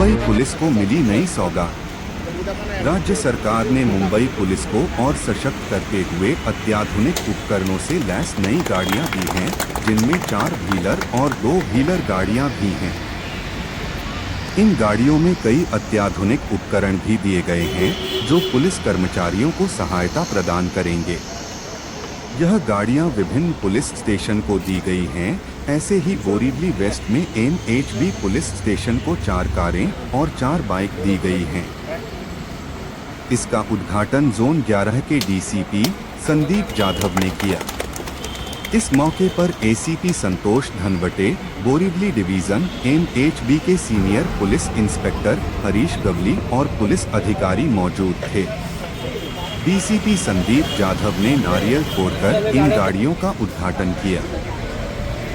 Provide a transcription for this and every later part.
Mumbai police को milli नई सौगात। राज्य सरकार ने मुंबई पुलिस को और सशक्त करते हुए अत्याधुनिक उपकरणों से लैस नई गाड़ियां दी हैं, जिनमें 4 व्हीलर और 2 व्हीलर गाड़ियां भी हैं। इन गाड़ियों में कई अत्याधुनिक उपकरण भी दिए गए हैं, जो पुलिस कर्मचारियों को सहायता प्रदान करेंगे। यह गाड़ियां विभिन्न पुलिस स्टेशन को दी गई हैं। ऐसे ही बोरीवली वेस्ट में MHB पुलिस स्टेशन को 4 कारें और 4 बाइक दी गई हैं। इसका उद्घाटन जोन 11 के DCP संदीप जाधव ने किया। इस मौके पर ACP Santosh Dhanawate, Borivali division MHB के senior police inspector Harish Gawali और पुलिस अधिकारी मौजूद थे। DCP संदीप जाधव ने नारियल फोड़कर इन गाड़ियों का उद्घाटन किया।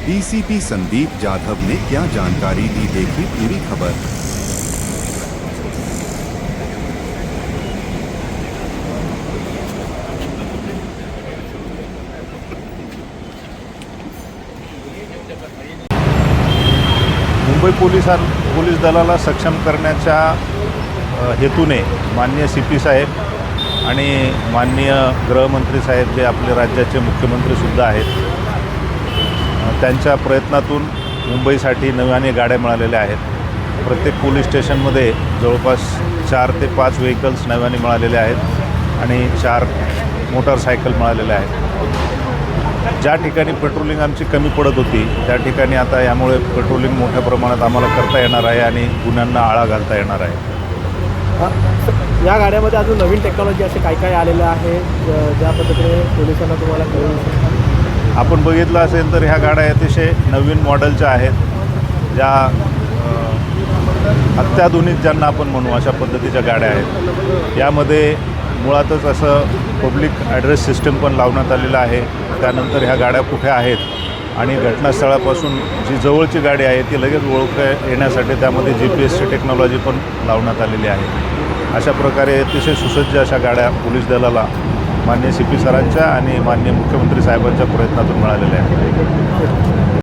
DCP संदीप जाधव ने क्या जानकारी दी, देखी पूरी खबर। मुंबई पोलीस दलाला सक्षम करण्याच्या हेतूने माननीय CP साहेब आणि माननीय गृहमंत्री साहेब जे आपले राज्याचे मुख्यमंत्रीसुद्धा आहेत, त्यांच्या प्रयत्नातून मुंबईसाठी नव्याने गाड्या मिळालेल्या आहेत। प्रत्येक पोलीस स्टेशनमध्ये जवळपास 4 ते 5 व्हेकल्स नव्याने मिळालेले आहेत आणि 4 मोटारसायकल मिळालेल्या आहेत। ज्या ठिकाणी पेट्रोलिंग आमची कमी पडत होती, त्या ठिकाणी आता यामुळे पेट्रोलिंग मोठ्या प्रमाणात आम्हाला करता येणार आहे आणि गुन्ह्यांना आळा घालता येणार आहे। या गाड्यामध्ये अजून नवीन टेक्नॉलॉजी असे काय काय आलेलं आहे, ज्या पद्धतीने पोलिसांना तुम्हाला कळवू आपण बघितलं असेल तर ह्या गाड्या अतिशय नवीन मॉडेलच्या आहेत, ज्या अत्याधुनिक ज्यांना आपण म्हणू अशा पद्धतीच्या गाड्या आहेत। यामध्ये मुळातच असं पब्लिक ॲड्रेस सिस्टम पण लावण्यात आलेलं आहे। त्यानंतर ह्या गाड्या कुठे आहेत आणि घटनास्थळापासून जी जवळची गाडी आहे ती लगेच ओळखता येण्यासाठी त्यामध्ये GPS टेक्नॉलॉजी पण लावण्यात आलेली आहे। अशा प्रकारे अतिशय सुसज्ज अशा गाड्या पोलीस दलाला माननीय CP सरांच्या आणि माननीय मुख्यमंत्री साहेबांच्या प्रयत्नातून मिळालेल्या आहेत।